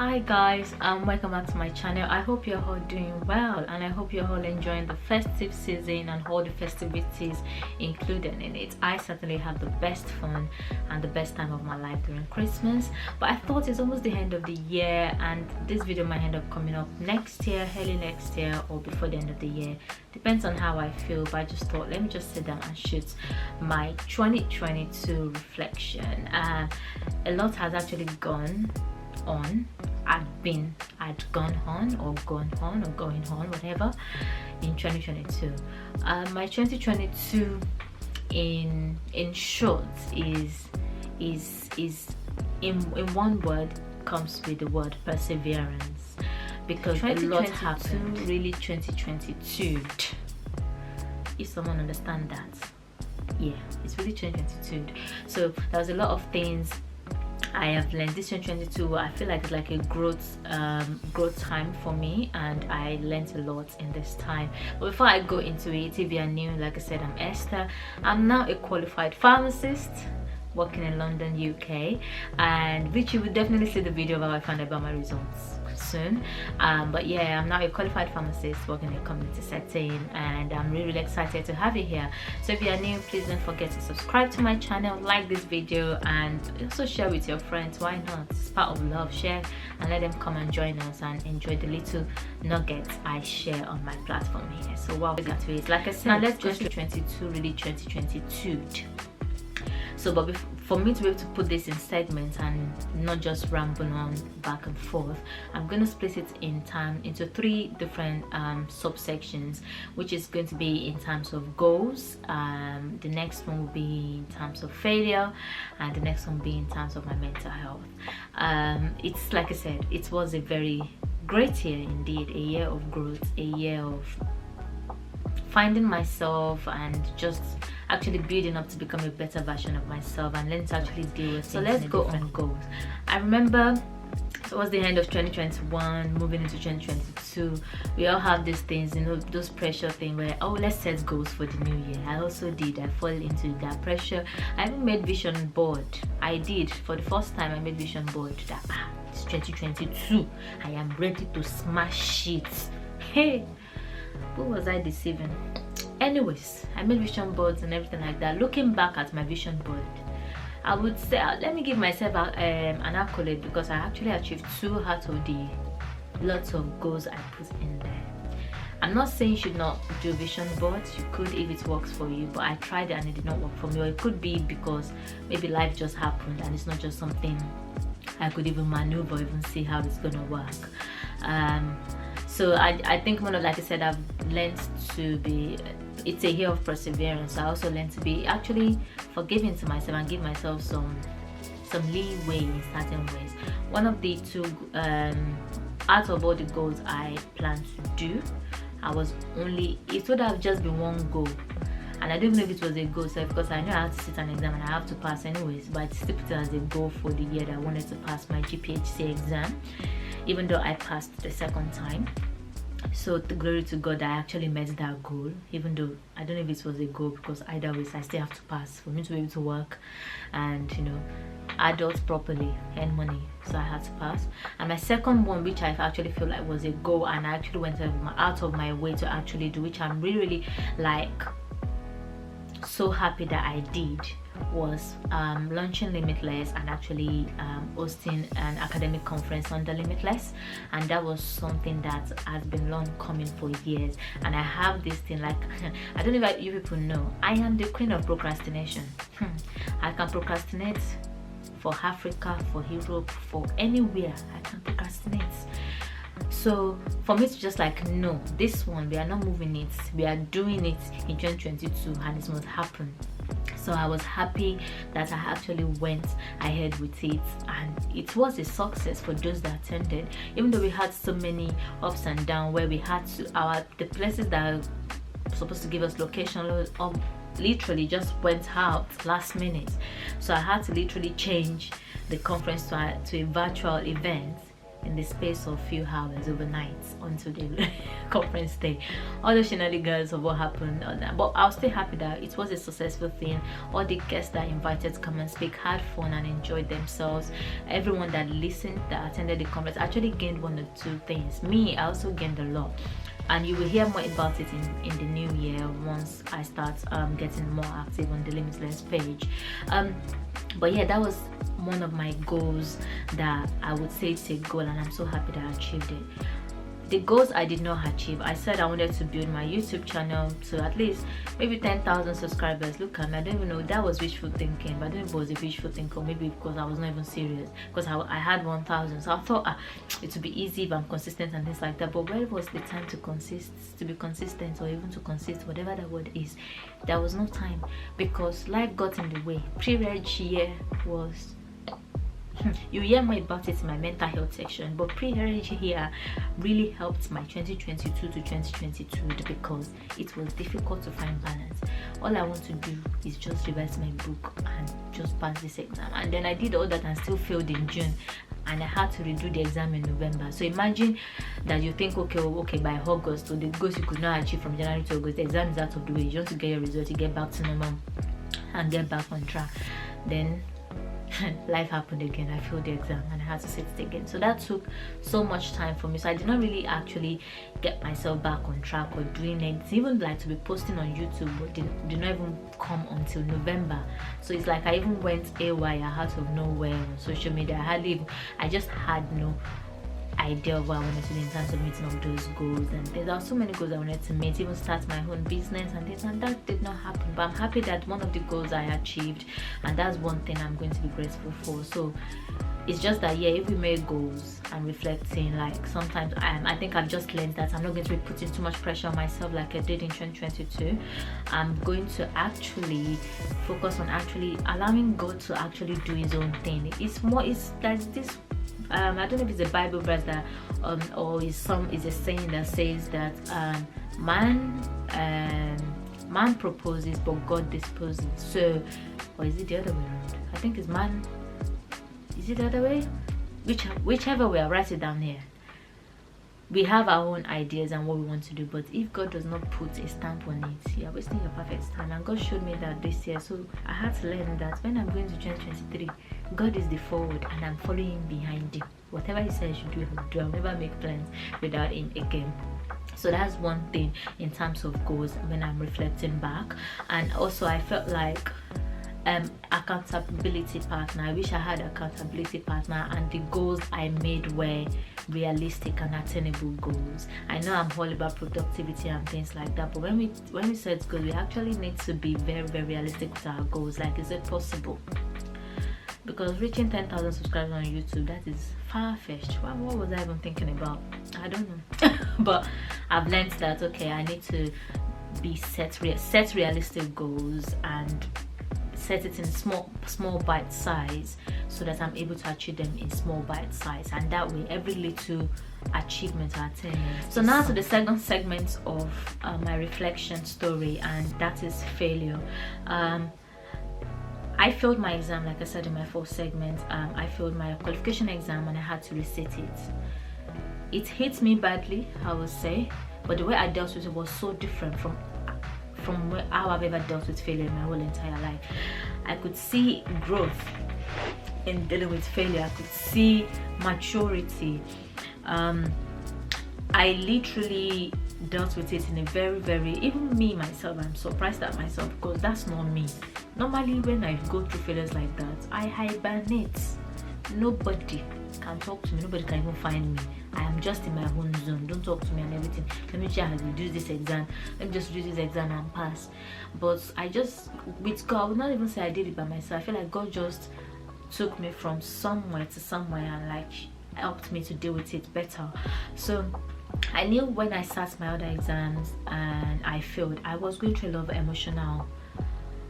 Hi guys, welcome back to my channel. I hope you're all doing well and I hope you're all enjoying the festive season and all the festivities included in it. I certainly have the best fun and the best time of my life during Christmas, but I thought it's almost the end of the year and this video might end up coming up next year, early next year, or before the end of the year. Depends on how I feel, but I just thought let me just sit down and shoot my 2022 reflection. A lot has actually gone on. I'd gone on or going on, whatever, in 2022. My 2022 in short is in one word comes with the word perseverance, because a lot happened. Really 2022, if someone understand that, yeah, it's really 2022. So there was a lot of things I have learned this 2022. I feel like it's like a growth time for me, and I learned a lot in this time. But before I go into it, if you are new, like I said, I'm Esther. I'm now a qualified pharmacist working in London, UK, and which you will definitely see the video of how I found out about my results soon. But yeah, I'm now a qualified pharmacist working in a community setting, and I'm really excited to have you here. So if you are new, please don't forget to subscribe to my channel, like this video, and also share with your friends. Why not? It's part of love. Share and let them come and join us and enjoy the little nuggets I share on my platform here. So what we got to is, like I said, now let's go to 2022, really 2022. So but for me to be able to put this in segments and not just ramble on back and forth, I'm going to split it into three different subsections, which is going to be in terms of goals, the next one will be in terms of failure, and the next one will be in terms of my mental health. It's like I said, it was a very great year indeed, a year of growth, a year of finding myself and just actually building up to become a better version of myself and learn to actually deal with. So let's go on goals. I remember towards the end of 2021, moving into 2022, we all have these things, you know, those pressure thing where, oh, let's set goals for the new year. I also did. I fall into that pressure. I even made vision board. I did for the first time. I made vision board that it's 2022. I am ready to smash it. Hey, who was I deceiving? Anyways, I made vision boards and everything like that. Looking back at my vision board, I would say, let me give myself an accolade, because I actually achieved 2 out of the lots of goals I put in there. I'm not saying you should not do vision boards. You could if it works for you, but I tried it and it did not work for me. Or it could be because maybe life just happened and it's not just something I could even maneuver, even see how it's gonna work. So I think, like I said, I've learned to be, it's a year of perseverance. I also learned to be actually forgiving to myself and give myself some leeway in certain ways. One of the two, out of all the goals I planned to do, it would have just been one goal. And I don't even know if it was a goal, so because I know I have to sit an exam and I have to pass anyways, but I still put it as a goal for the year that I wanted to pass my GPHC exam, even though I passed the second time. So glory to God, I actually met that goal, even though I don't know if it was a goal, because either way I still have to pass for me to be able to work and, you know, adult properly, earn money. So I had to pass. And my second one, which I actually feel like was a goal and I actually went out of my way to actually do, which I'm really like so happy that I did, was launching Limitless and actually hosting an academic conference under Limitless. And that was something that has been long coming for years. And I have this thing, like I don't know if you people know, I am the queen of procrastination. I can procrastinate for Africa, for Europe, for anywhere. I can procrastinate. So for me to just like, no, this one, we are not moving it, we are doing it in 2022 and it must happen. So I was happy that I actually went ahead with it, and it was a success for those that attended, even though we had so many ups and downs where we had to, the places that are supposed to give us location literally just went out last minute. So I had to literally change the conference to a virtual event in the space of few hours overnight until the conference day. All the shenanigans of what happened on that, but I was still happy that it was a successful thing. All the guests that invited to come and speak had fun and enjoyed themselves. Everyone that listened, that attended the conference, actually gained one or two things. Me, I also gained a lot, and you will hear more about it in the new year once I start getting more active on the Limitless page. But yeah, that was one of my goals that I would say it's a goal, and I'm so happy that I achieved it. The goals I did not achieve, I said I wanted to build my YouTube channel to at least maybe 10,000 subscribers. Look at me, I don't even know, that was wishful thinking, but I don't know if it was a wishful thinking, maybe because I was not even serious, because I had 1,000, so I thought it would be easy if I'm consistent and things like that. But where was the time to be consistent, or even to consist, whatever that word is? There was no time, because life got in the way. Pre-reg year was you hear more about it in my mental health section, but pre-reg here really helped my 2022 to 2022 because it was difficult to find balance. All I want to do is just revise my book and just pass this exam, and then I did all that and still failed in June, and I had to redo the exam in November. So imagine that you think, okay, by August, so the goals you could not achieve from January to August, the exam is out of the way, you want to get your result, you get back to normal and get back on track. Then life happened again. I failed the exam and I had to sit it again. So that took so much time for me. So I did not really actually get myself back on track or doing it. Even like to be posting on YouTube, but did not even come until November. So it's like I even went AY out of nowhere on social media. I just had no idea of what I wanted to do in terms of meeting all those goals, and there are so many goals I wanted to meet, even start my own business and this, and that did not happen. But I'm happy that one of the goals I achieved, and that's one thing I'm going to be grateful for. So it's just that, yeah, if we make goals and reflecting, like sometimes I think I've just learned that I'm not going to be putting too much pressure on myself like I did in 2022. I'm going to actually focus on actually allowing God to actually do his own thing. There's this I don't know if it's a Bible verse that or is a saying that says that man proposes but God disposes. So, or is it the other way around? I think it's man. Is it the other way? Whichever way, I'll write it down here. We have our own ideas and what we want to do, but if God does not put a stamp on it, you're wasting your perfect time. And God showed me that this year, so I had to learn that when I'm going to 2023, God is the forward and I'm following behind him. Whatever he says you do, I will do. I'll never make plans without him again. So that's one thing in terms of goals when I'm reflecting back. And also I felt like accountability partner. I wish I had accountability partner, and the goals I made were realistic and attainable goals. I know I'm all about productivity and things like that, but when we set goals, we actually need to be very, very realistic with our goals. Like, is it possible? Because reaching 10,000 subscribers on YouTube, that is far-fetched. What was I even thinking about? I don't know. But I've learned that, okay, I need to be set realistic goals and set it in small bite size, so that I'm able to achieve them in small bite size, and that way every little achievement or attainment. So now to the second segment of my reflection story, and that is failure. I failed my exam, like I said in my first segment. I failed my qualification exam and I had to resit it. It hit me badly, I would say, but the way I dealt with it was so different from how I've ever dealt with failure in my whole entire life. I could see growth in dealing with failure. I could see maturity. I literally dealt with it in a very, very, even me myself, I'm surprised at myself, because that's not me. Normally when I go through failures like that, I hibernate. Nobody can talk to me, nobody can even find me. I am just in my own zone. Don't talk to me and everything. Let me try to reduce this exam. Let me just reduce this exam and pass. But I just, with God, I would not even say I did it by myself. I feel like God just took me from somewhere to somewhere and like helped me to deal with it better. So I knew when I sat my other exams and I failed, I was going through a lot of emotional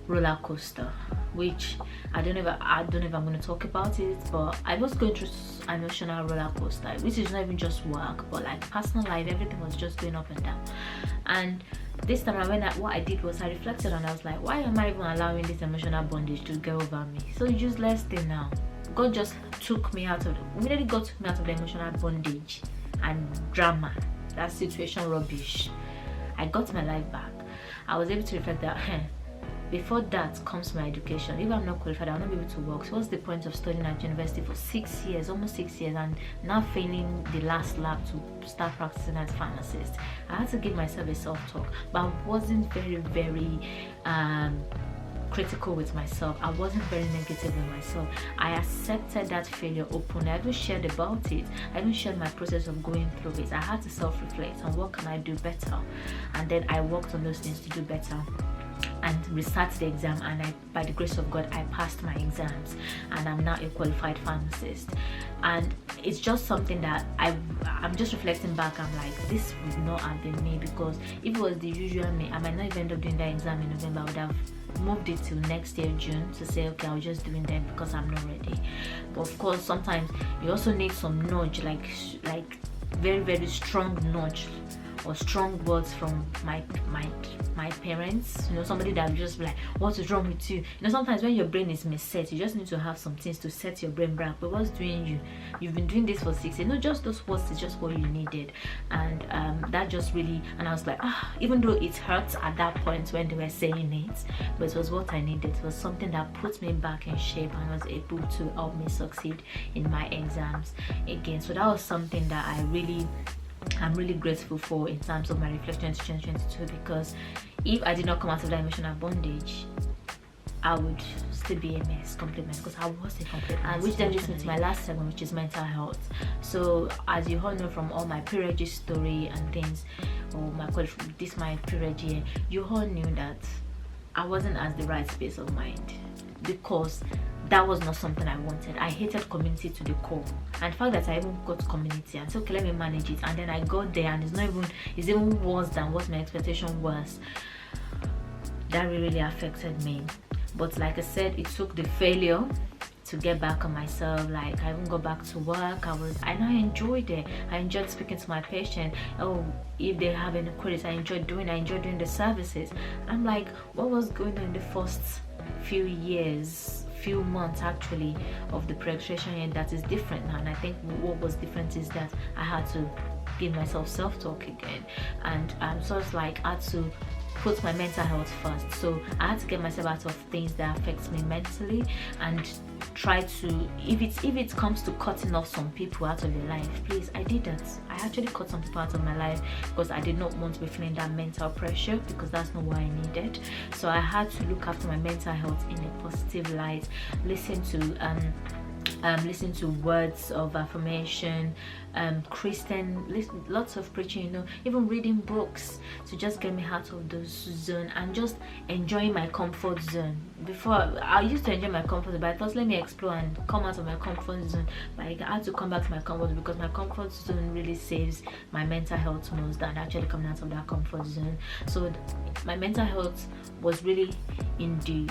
roller coaster, which I don't know if I'm going to talk about it, but I was going through emotional roller coaster, which is not even just work, but like personal life. Everything was just going up and down. And this time what I did was I reflected and I was like, why am I even allowing this emotional bondage to go over me? So useless thing now. God just took me out of immediately God took me out of the emotional bondage and drama, that situation rubbish. I got my life back. I was able to reflect that before that comes my education. If I'm not qualified, I'll not be able to work. So what's the point of studying at university for 6 years, almost 6 years, and now failing the last lab to start practicing as a pharmacist? I had to give myself a self-talk, but I wasn't very critical with myself. I wasn't very negative with myself. I accepted that failure openly. I even shared about it. I even shared my process of going through it. I had to self-reflect on what can I do better, and then I worked on those things to do better and restart the exam, and by the grace of God, I passed my exams, and I'm now a qualified pharmacist. And it's just something that I'm just reflecting back. I'm like, this would not have been me, because if it was the usual me, I might not even end up doing that exam in November. I would have moved it till next year June to say, okay, I'll just doing them because I'm not ready. But of course, sometimes you also need some nudge, like very strong nudge or strong words from my parents, somebody that will just be like, what is wrong with you? Sometimes when your brain is misset, you just need to have some things to set your brain back. But what's doing you've been doing this for 6 years, just those words is just what you needed. And that just really, and I was like, even though it hurts at that point when they were saying it, but it was what I needed. It was something that put me back in shape and was able to help me succeed in my exams again. So that was something that I'm really grateful for in terms of my reflection in 2022, because if I did not come out of that emotional bondage, I would still be a mess, complete mess, because I was a complete mess. Which then leads me to my last segment, which is mental health. So as you all know from all my pre-reg story and things, or my pre-reg year, you all knew that I wasn't at the right space of mind, because that was not something I wanted. I hated community to the core, and the fact that I even got community and said, okay, let me manage it, and then I got there and it's even worse than what my expectation was. That really affected me. But like I said, it took the failure to get back on myself. Like, I even got back to work. I enjoyed it. I enjoyed speaking to my patient. If they have any queries, I enjoyed doing the services. I'm like, what was going on in the first few months actually of the pre-registration year that is different now? And I think what was different is that I had to give myself self-talk again, and so it's like I had to put my mental health first. So I had to get myself out of things that affect me mentally, and try to, if it comes to cutting off some people out of your life, please, I did that. I actually cut some people out of my life because I did not want to be feeling that mental pressure, because that's not what I needed. So I had to look after my mental health in a positive light, listen to words of affirmation, lots of preaching, even reading books to just get me out of those zone and just enjoying my comfort zone. Before, I used to enjoy my comfort zone, but I thought, let me explore and come out of my comfort zone. But I had to come back to my comfort zone, because my comfort zone really saves my mental health most than actually coming out of that comfort zone. So my mental health was really in the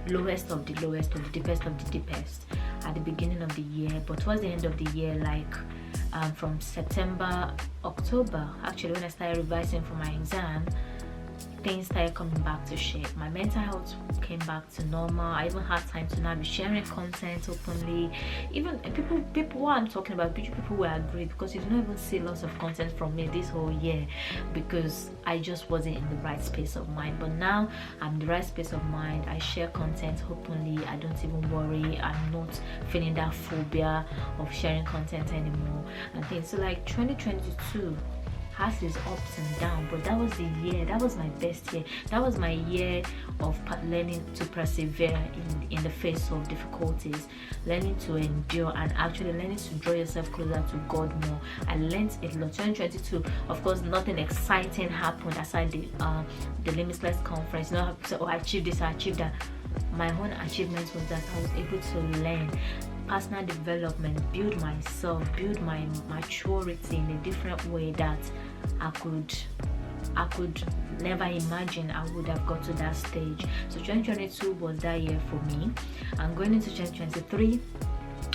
lowest of the lowest, or the deepest of the deepest at the beginning of the year. But towards the end of the year, like from September, October, actually, when I started revising for my exam, things started coming back to shape. My mental health came back to normal. I even had time to now be sharing content openly. Even people what I'm talking about, people will agree, because you don't even see lots of content from me this whole year, because I just wasn't in the right space of mind. But now I'm in the right space of mind. I share content openly. I don't even worry. I'm not feeling that phobia of sharing content anymore and things. So like 2022 has its ups and downs, but that was the year, that was my best year. That was my year of learning to persevere in the face of difficulties, learning to endure, and actually learning to draw yourself closer to God more. I learned a lot. 2022, of course, nothing exciting happened aside the Limitless conference. I have to say, I achieved this, I achieved that. My own achievements was that I was able to learn personal development, build myself, build my maturity in a different way that I could never imagine I would have got to that stage. So 2022 was that year for me, and going into 2023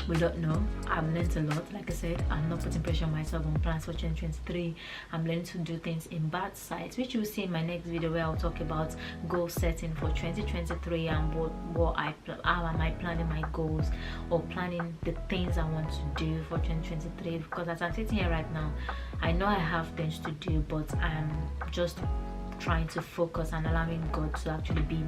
We don't know. I've learned a lot. Like I said, I'm not putting pressure on myself on plans for 2023. I'm learning to do things in bad sides, which you'll see in my next video, where I'll talk about goal setting for 2023 and how am I planning my goals, or planning the things I want to do for 2023. Because as I'm sitting here right now, I know I have things to do, but I'm just trying to focus and allowing God to actually be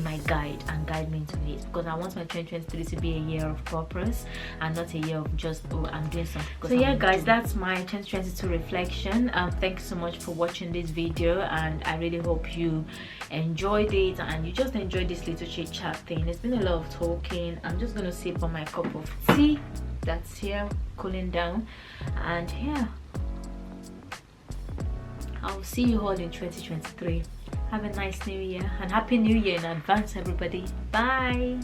my guide and guide me into it, because I want my 2023 to be a year of purpose and not a year of just, oh, I'm doing something. So yeah guys, that's my 2022 reflection. Thank you so much for watching this video, and I really hope you enjoyed it and you just enjoyed this little chit chat thing. It's been a lot of talking. I'm just gonna sip on my cup of tea that's here cooling down, and yeah, I'll see you all in 2023. Have a nice new year, and happy new year in advance, everybody. Bye.